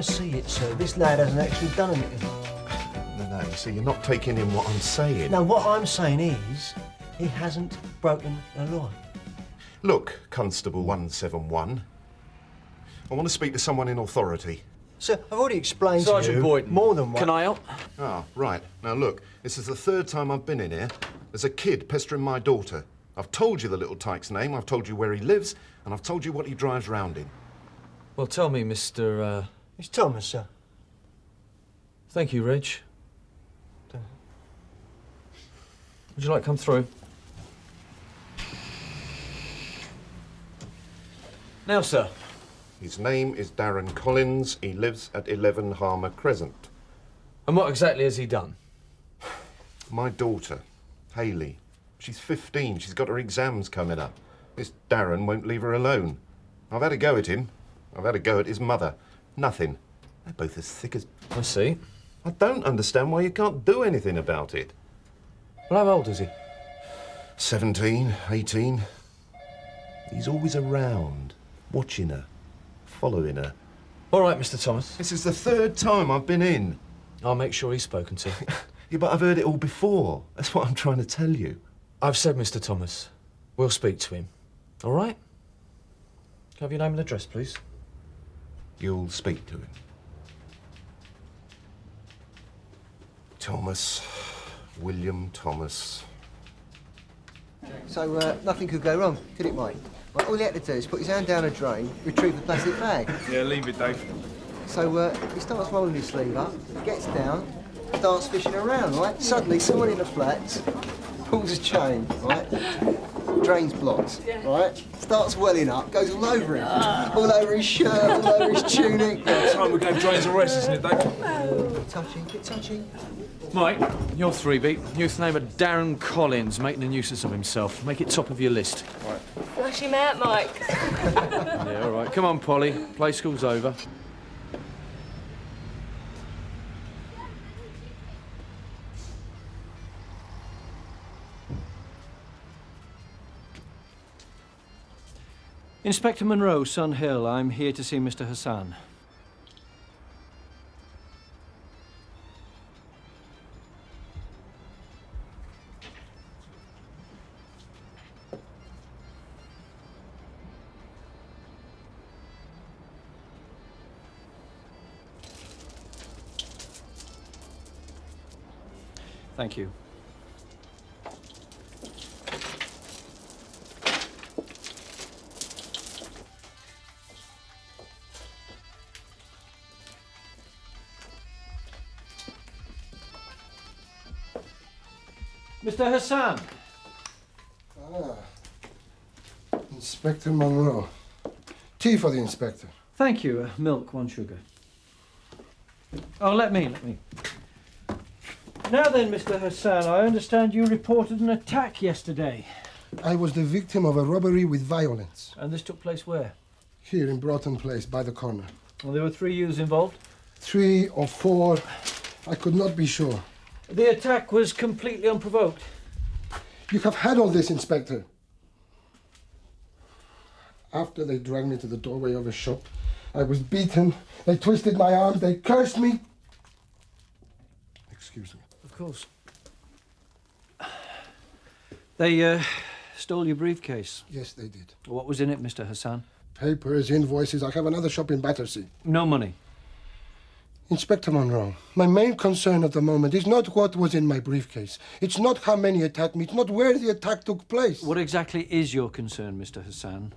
see it, sir. This lad hasn't actually done anything. No, you see, you're not taking in what I'm saying. No, what I'm saying is, he hasn't broken a law. Look, Constable 171. I want to speak to someone in authority. Sir, I've already explained Sergeant to you Boyden, more than one. Can I help? Ah, right. Now, look, this is the third time I've been in here. There's a kid pestering my daughter. I've told you the little tyke's name, I've told you where he lives, and I've told you what he drives round in. Well, tell me, Mr. It's Thomas, sir. Thank you, Reg. Would you like to come through? Now, sir. His name is Darren Collins. He lives at 11 Harmer Crescent. And what exactly has he done? My daughter, Hayley, she's 15. She's got her exams coming up. This Darren won't leave her alone. I've had a go at him. I've had a go at his mother. Nothing. They're both as thick as... I see. I don't understand why you can't do anything about it. Well, how old is he? 17, 18. He's always around, watching her, following her. All right, Mr. Thomas. This is the third time I've been in. I'll make sure he's spoken to. Yeah, but I've heard it all before. That's what I'm trying to tell you. I've said, Mr. Thomas, we'll speak to him. All right? Can I have your name and address, please? You'll speak to him. Thomas. William Thomas. So, nothing could go wrong, could it, mate? Well, all he had to do is put his hand down a drain, retrieve the plastic bag. Yeah, leave it, Dave. So, he starts rolling his sleeve up, gets down, starts fishing around, right? Suddenly, someone in the flats pulls a chain, right? Drain's blocked, right? Starts welling up, goes all over him. All over his shirt, all over his tunic. Time we're going to drains arrest, isn't it, Dave? Bit touching, bit touching. Mike, you're three beat. Youth name of Darren Collins, making a nuisance of himself. Make it top of your list. Right. Flush him out, Mike. Yeah, all right. Come on, Polly. Play school's over. Inspector Monroe, Sun Hill. I'm here to see Mr. Hassan. Thank you. Mr. Hassan. Ah. Inspector Monroe. Tea for the inspector. Thank you. Milk, 1 sugar. Oh, let me. Now then, Mr. Hassan, I understand you reported an attack yesterday. I was the victim of a robbery with violence. And this took place where? Here in Broughton Place, by the corner. Well, there were 3 youths involved? 3 or 4, I could not be sure. The attack was completely unprovoked. You have had all this, Inspector. After they dragged me to the doorway of a shop, I was beaten, they twisted my arm, they cursed me. Excuse me. Of course. They stole your briefcase. Yes, they did. What was in it, Mr. Hassan? Papers, invoices. I have another shop in Battersea. No money. Inspector Monroe, my main concern at the moment is not what was in my briefcase. It's not how many attacked me. It's not where the attack took place. What exactly is your concern, Mr. Hassan?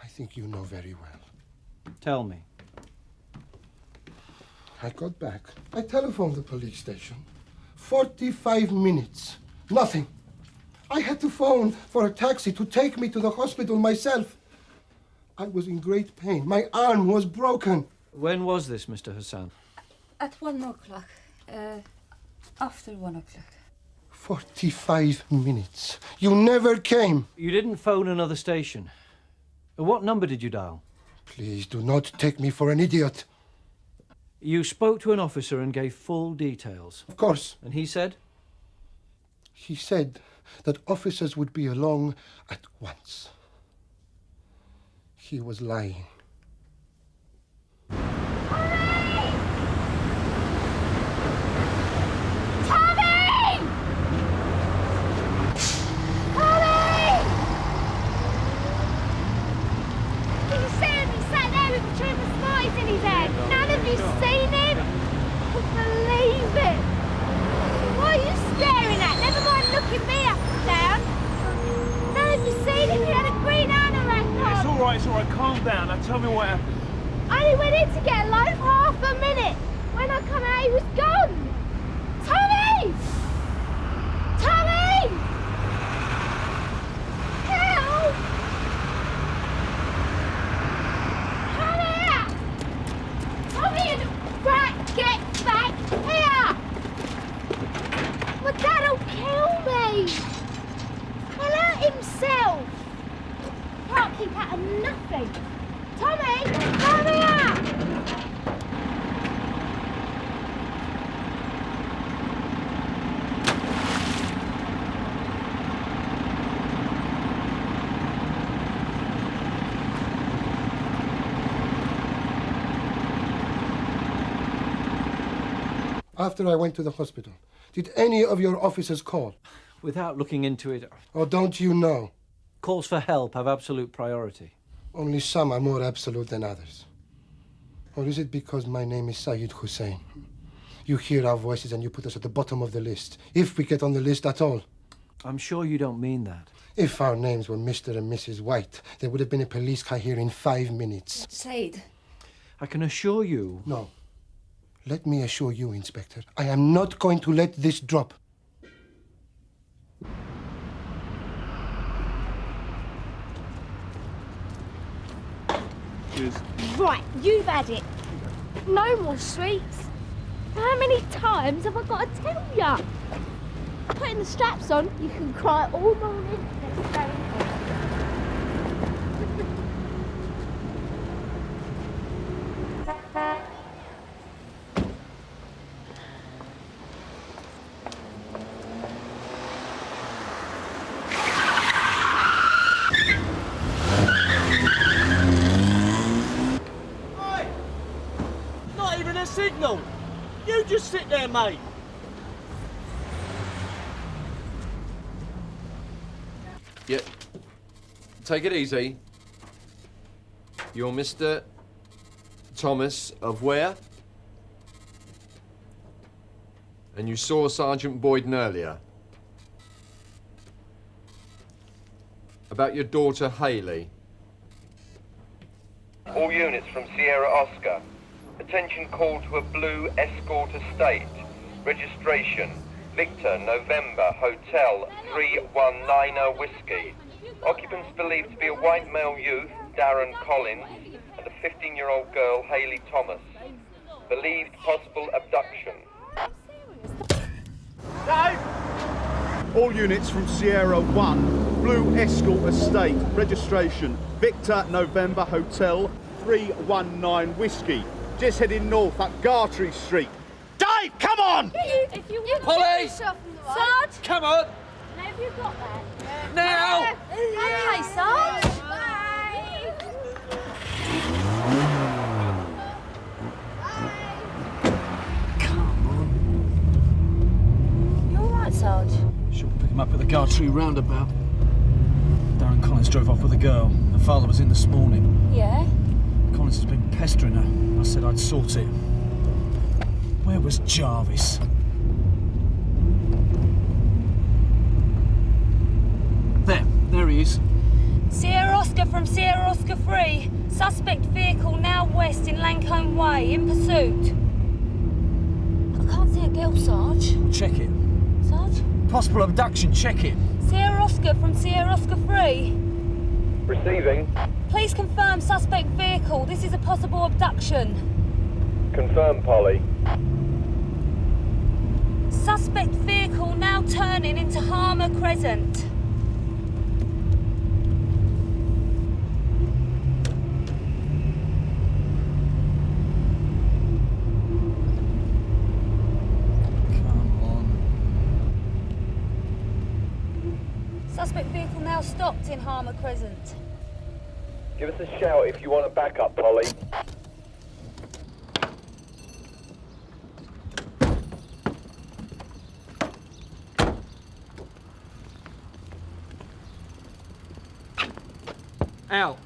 I think you know very well. Tell me. I got back. I telephoned the police station. 45 minutes. Nothing. I had to phone for a taxi to take me to the hospital myself. I was in great pain. My arm was broken. When was this, Mr. Hassan? At 1 o'clock. After 1 o'clock. 45 minutes. You never came. You didn't phone another station. What number did you dial? Please do not take me for an idiot. You spoke to an officer and gave full details. Of course. And he said? He said that officers would be along at once. He was lying. Hooray! right, calm down. Now tell me what happened. I only went in to get a loaf half a minute. When I come out, he was gone. Tommy! Tommy! Help! Come here! Tommy and Rat, get back here! My dad'll kill me! He'll hurt himself! Can't keep out of nothing! Tommy, come here! After I went to the hospital, did any of your officers call? Without looking into it, Or don't you know? calls for help have absolute priority. Only some are more absolute than others. Or is it because my name is Saeed Hussein? You hear our voices and you put us at the bottom of the list, if we get on the list at all. I'm sure you don't mean that. If our names were Mr. and Mrs. White, there would have been a police car here in 5 minutes. Said. I can assure you... No. Let me assure you, Inspector, I am not going to let this drop. Cheers. Right, you've had it. No more sweets. How many times have I got to tell ya? Putting the straps on, you can cry all morning. Let's go. Not even a signal. You just sit there, mate. Yeah. Take it easy. You're Mr. Thomas of where? And you saw Sergeant Boyden earlier. About your daughter, Hayley. All units from Sierra Oscar. Attention call to a blue Escort estate. Registration, Victor, November, Hotel 319 Whiskey. Occupants believed to be a white male youth, Darren Collins, and a 15-year-old girl, Hayley Thomas. Believed possible abduction. All units from Sierra 1, Blue Escort Estate, registration, Victor, November, Hotel 319 Whiskey. Just heading north up Gartrey Street. Dave, come on! If you Polly! Sarge! Come on! Now have you got that? Now! Okay, Sarge. You all right, Sarge? Sure, pick him up at the Gartrey roundabout. Darren Collins drove off with a girl. Her father was in this morning. Yeah? Collins has been pestering her. I said I'd sort it. Where was Jarvis? There he is. Sierra Oscar from Sierra Oscar 3. Suspect vehicle now west in Lancome Way, in pursuit. I can't see a girl, Sarge. Check it. Sarge? Possible abduction, check it. Sierra Oscar from Sierra Oscar 3. Receiving. Please confirm suspect vehicle. This is a possible abduction. Confirm, Polly. Suspect vehicle now turning into Harmer Crescent. Suspect vehicle now stopped in Harmer Crescent. Give us a shout if you want a backup, Polly. Out.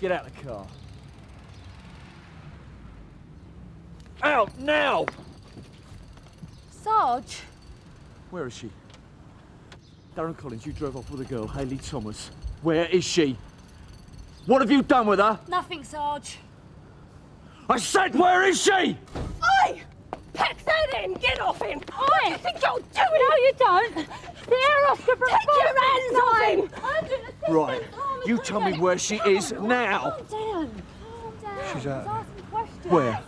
Get out of the car. Out now! Sarge? Where is she? Darren Collins, you drove off with a girl, Hayley Thomas. Where is she? What have you done with her? Nothing, Sarge. I said, where is she? Oi! Peck that in! Get off him! Oi! What do you think you're doing? No, you don't. The air Oscar from Take your hands off him! Right. You tell me where she is now. Calm down. Calm down. She's out. He's asking questions. Where?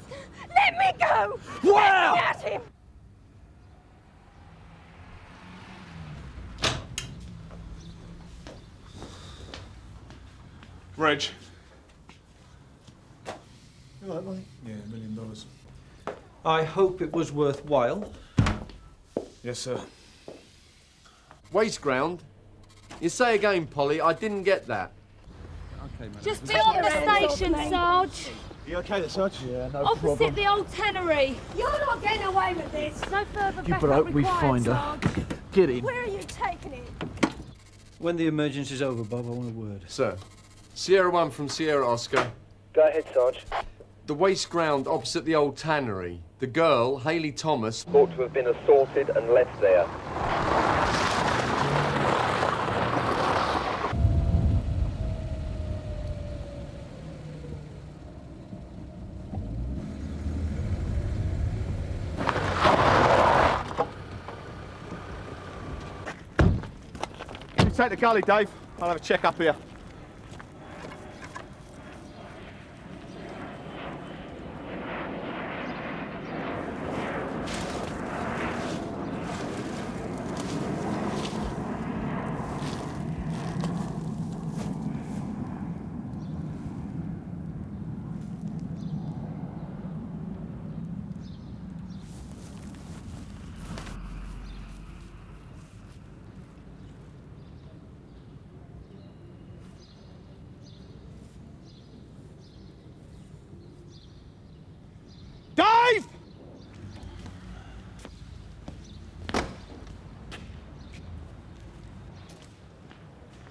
Let me go! Where? Let me at him! Reg. You all right, mate? Yeah, $1 million. I hope it was worthwhile. Yes, sir. Waste ground? You say again, Polly, I didn't get that. Okay, mate. Just beyond the station, Sarge. You okay there, Sarge? Yeah, no Opposite the old tannery. You're not getting away with this. No further You backup better hope we required, find her. Sarge. Get in. Where are you taking it? When the emergency's over, Bob, I want a word. Sir, Sierra 1 from Sierra Oscar. Go ahead, Sarge. The waste ground opposite the old tannery. The girl, Hayley Thomas, Thought to have been assaulted and left there. You take the gully, Dave. I'll have a check up here. Dave!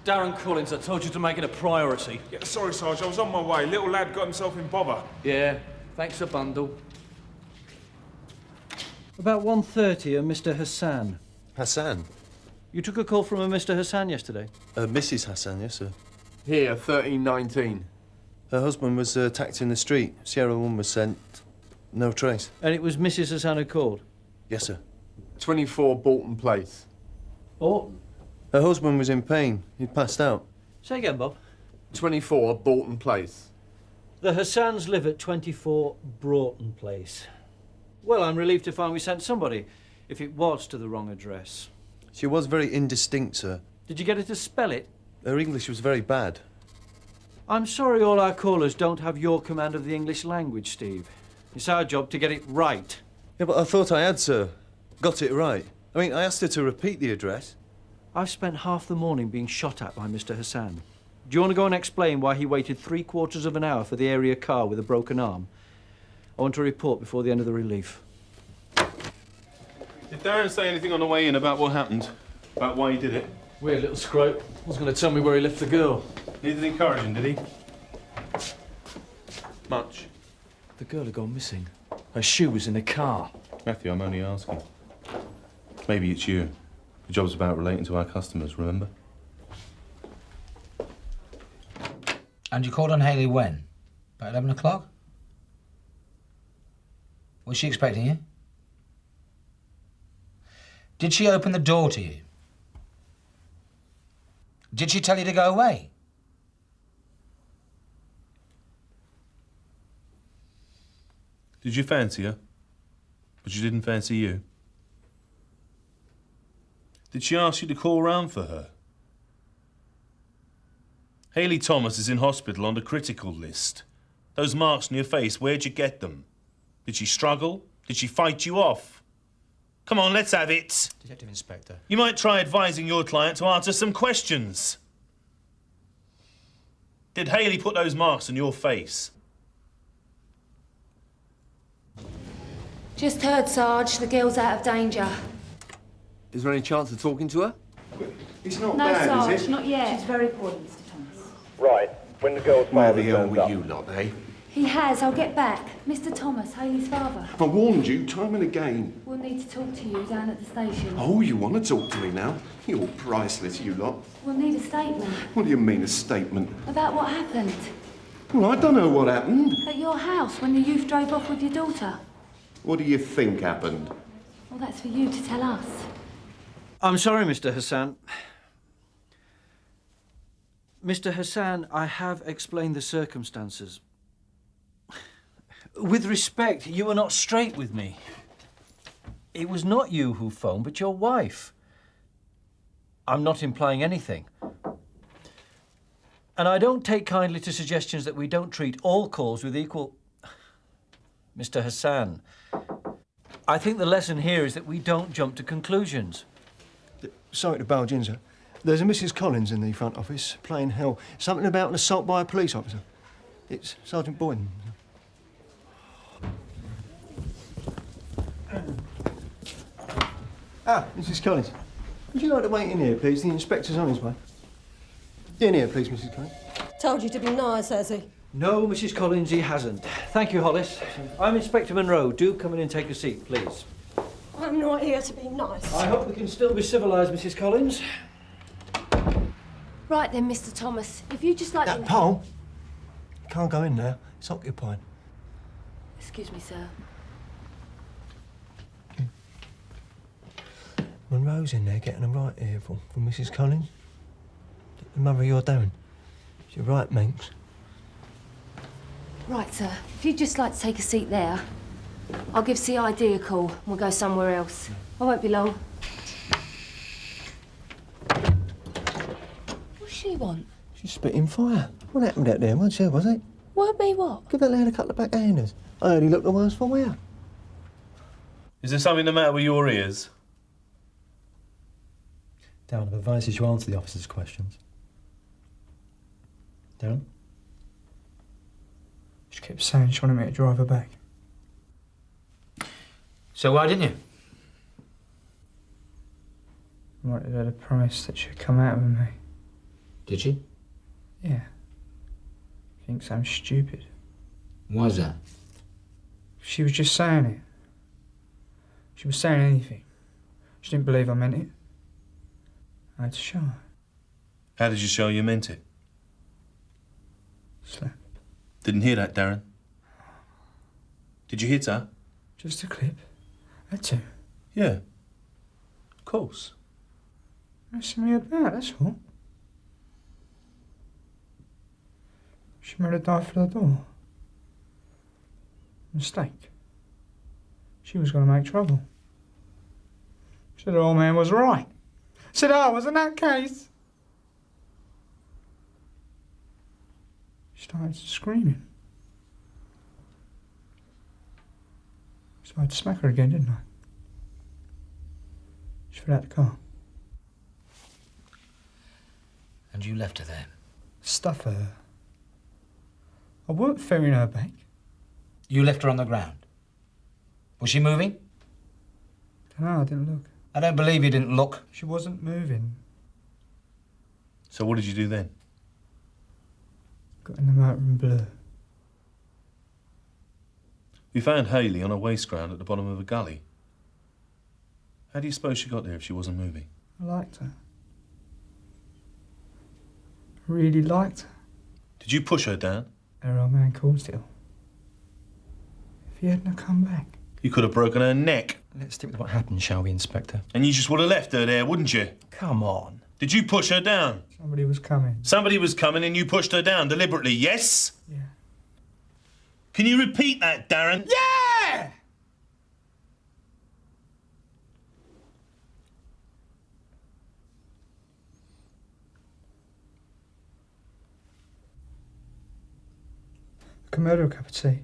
Darren Collins, I told you to make it a priority. Yeah, sorry, Sarge, I was on my way. Little lad got himself in bother. Yeah, thanks a bundle. About 1:30, a Mr. Hassan. Hassan? You took a call from a Mr. Hassan yesterday? Mrs. Hassan, yes, sir. here, 1319. Her husband was attacked in the street. Sierra 1 was sent. No trace. And it was Mrs. Hassan who called? Yes, sir. 24 Bolton Place. Bolton? Her husband was in pain. He'd passed out. Say again, Bob. 24 Bolton Place. The Hassans live at 24 Broughton Place. Well, I'm relieved to find we sent somebody, if it was to the wrong address. She was very indistinct, sir. Did you get her to spell it? Her English was very bad. I'm sorry all our callers don't have your command of the English language, Steve. It's our job to get it right. Yeah, but I thought I had, sir. Got it right. I mean, I asked her to repeat the address. I've spent half the morning being shot at by Mr. Hassan. Do you want to go and explain why he waited 3/4 of an hour for the area car with a broken arm? I want to report before the end of the relief. Did Darren say anything on the way in about what happened? About why he did it? Weird little scrope. Was going to tell me where he left the girl. Needed encouraging, did he? Much? The girl had gone missing. Her shoe was in the car. Matthew, I'm only asking. Maybe it's you. The job's about relating to our customers, remember? And you called on Hayley when? About 11 o'clock? Was she expecting you? Did she open the door to you? Did she tell you to go away? Did you fancy her? But she didn't fancy you? Did she ask you to call round for her? Hayley Thomas is in hospital on the critical list. Those marks on your face, where'd you get them? Did she struggle? Did she fight you off? Come on, let's have it. Detective Inspector. You might try advising your client to answer some questions. Did Hayley put those marks on your face? Just heard, Sarge. The girl's out of danger. Is there any chance of talking to her? It's not No, bad, Sarge, is it? not yet. She's very poorly, Mr. Thomas. Right, when the girl's Where father the hell turns were up. you lot, eh? He has. I'll get back. Mr. Thomas, Hayley's father. I warned you time and again. We'll need to talk to you down at the station. Oh, you want to talk to me now? You're priceless, you lot. We'll need a statement. What do you mean, a statement? About what happened. Well, I don't know what happened. At your house when the youth drove off with your daughter. What do you think happened? Well, that's for you to tell us. I'm sorry, Mr. Hassan. Mr. Hassan, I have explained the circumstances. With respect, you were not straight with me. It was not you who phoned, but your wife. I'm not implying anything. And I don't take kindly to suggestions that we don't treat all calls with equal... Mr. Hassan, I think the lesson here is that we don't jump to conclusions. Sorry to barge in, sir. There's a Mrs. Collins in the front office, playing hell. Something about an assault by a police officer. It's Sergeant Boyden. Mrs. Collins. Would you like to wait in here, please? The inspector's on his way. In here, please, Mrs. Collins. Told you to be nice, has he? No, Mrs. Collins, he hasn't. Thank you, Hollis. I'm Inspector Monroe. Do come in and take a seat, please. I'm not here to be nice. I hope we can still be civilised, Mrs. Collins. Right then, Mr. Thomas. If you just like... That pole? Can't go in now. It's occupied. Excuse me, sir. Monroe's in there getting a right earful from Mrs. Collins. The mother of your Darren. She's right, Manx. Right, sir. If you'd just like to take a seat there, I'll give CID a call and we'll go somewhere else. I won't be long. What's she want? She's spitting fire. What happened out there? Wasn't sure, was it? Won't be what? Give that lad a couple of backhanders. I only looked the worse for wear. Is there something the matter with your ears? Darren, I've advised you to answer the officer's questions. Darren? She kept saying she wanted me to drive her back. So why didn't you? I wanted her to promise that she'd come out with me. Did she? Yeah. Thinks I'm stupid. Why's that? She was just saying it. She was saying anything. She didn't believe I meant it. I had to show her. How did you show you meant it? Slap. Didn't hear that, Darren. Did you hit her? Just a clip. Had to. Yeah. Of course. Messing me about, that's all. She made her dive for the door. Mistake. She was going to make trouble. Said the old man was right. Said I was in that case. She started screaming. So I had to smack her again, didn't I? She fell out the car. And you left her there? Stuff her. I weren't ferrying her back. You left her on the ground. Was she moving? No, I didn't look. I don't believe you didn't look. She wasn't moving. So what did you do then? Got in the motor and blew. We found Hayley on a waste ground at the bottom of a gully. How do you suppose she got there if she wasn't moving? I liked her. I really liked her. Did you push her down? Her old man called Steele. If he hadn't come back. You could have broken her neck. Let's stick with what happened, shall we, Inspector? And you just would have left her there, wouldn't you? Come on. Did you push her down? Somebody was coming. Somebody was coming and you pushed her down deliberately, yes? Yeah. Can you repeat that, Darren? Yeah! I can murder a cup of tea. Is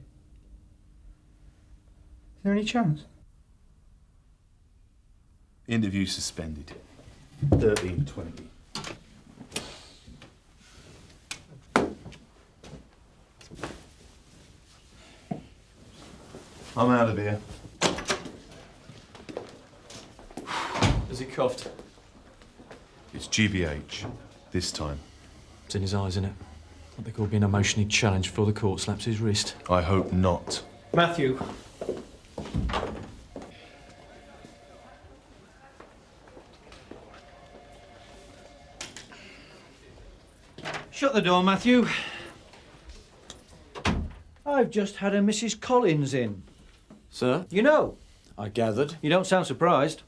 there any chance? Interview suspended. 13:20. I'm out of here. Has he coughed? It's GBH. This time. It's in his eyes, isn't it? I think he'll be emotionally challenged before the court slaps his wrist. I hope not. Matthew. Shut the door, Matthew. I've just had a Mrs. Collins in. Sir? You know? I gathered. You don't sound surprised.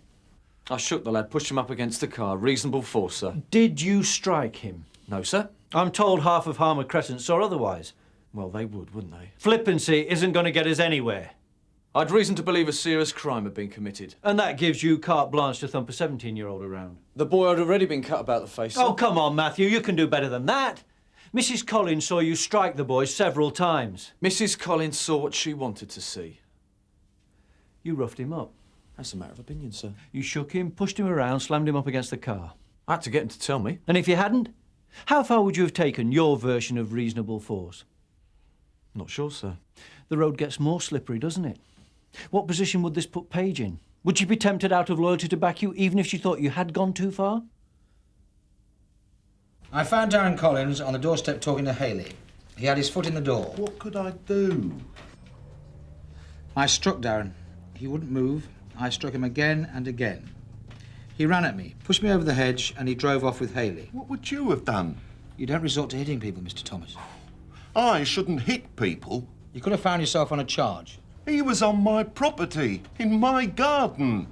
I shook the lad, pushed him up against the car. Reasonable force, sir. Did you strike him? No, sir. I'm told half of Harmer Crescent saw otherwise. Well, they would, wouldn't they? Flippancy isn't going to get us anywhere. I'd reason to believe a serious crime had been committed. And that gives you carte blanche to thump a 17-year-old around. The boy had already been cut about the face, sir. Oh, come on, Matthew. You can do better than that. Mrs. Collins saw you strike the boy several times. Mrs. Collins saw what she wanted to see. You roughed him up. That's a matter of opinion, sir. You shook him, pushed him around, slammed him up against the car. I had to get him to tell me. And if you hadn't, how far would you have taken your version of reasonable force? Not sure, sir. The road gets more slippery, doesn't it? What position would this put Paige in? Would she be tempted out of loyalty to back you, even if she thought you had gone too far? I found Darren Collins on the doorstep talking to Haley. He had his foot in the door. What could I do? I struck Darren. He wouldn't move. I struck him again and again. He ran at me, pushed me over the hedge, and he drove off with Haley. What would you have done? You don't resort to hitting people, Mr. Thomas. I shouldn't hit people. You could have found yourself on a charge. He was on my property, in my garden.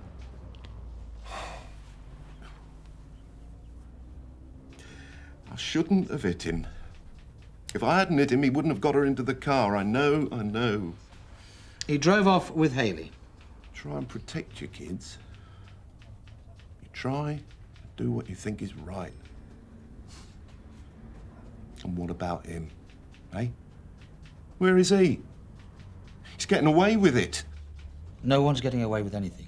I shouldn't have hit him. If I hadn't hit him, he wouldn't have got her into the car. I know. He drove off with Haley. Try and protect your kids. You try and do what you think is right. And what about him? Eh? Where is he? He's getting away with it. No one's getting away with anything.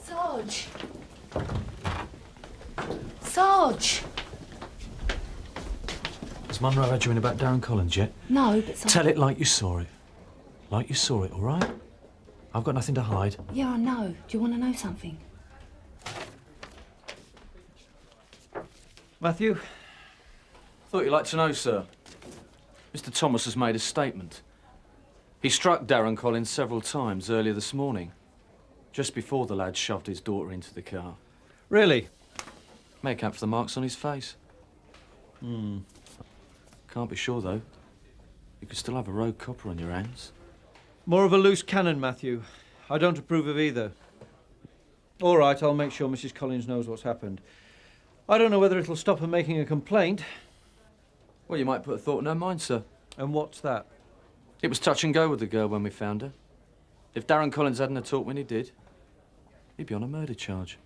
Sarge! Sarge! Has Monroe had you in about Darren Collins yet? No, but Sarge... Tell it like you saw it. Like you saw it, all right? I've got nothing to hide. Yeah, I know. Do you want to know something? Matthew? Thought you'd like to know, sir. Mr. Thomas has made a statement. He struck Darren Collins several times earlier this morning, just before the lad shoved his daughter into the car. Really? Make up for the marks on his face. Can't be sure, though. You could still have a rogue copper on your hands. More of a loose cannon, Matthew. I don't approve of either. All right, I'll make sure Mrs. Collins knows what's happened. I don't know whether it'll stop her making a complaint. Well, you might put a thought in her mind, sir. And what's that? It was touch and go with the girl when we found her. If Darren Collins hadn't have talked when he did, he'd be on a murder charge.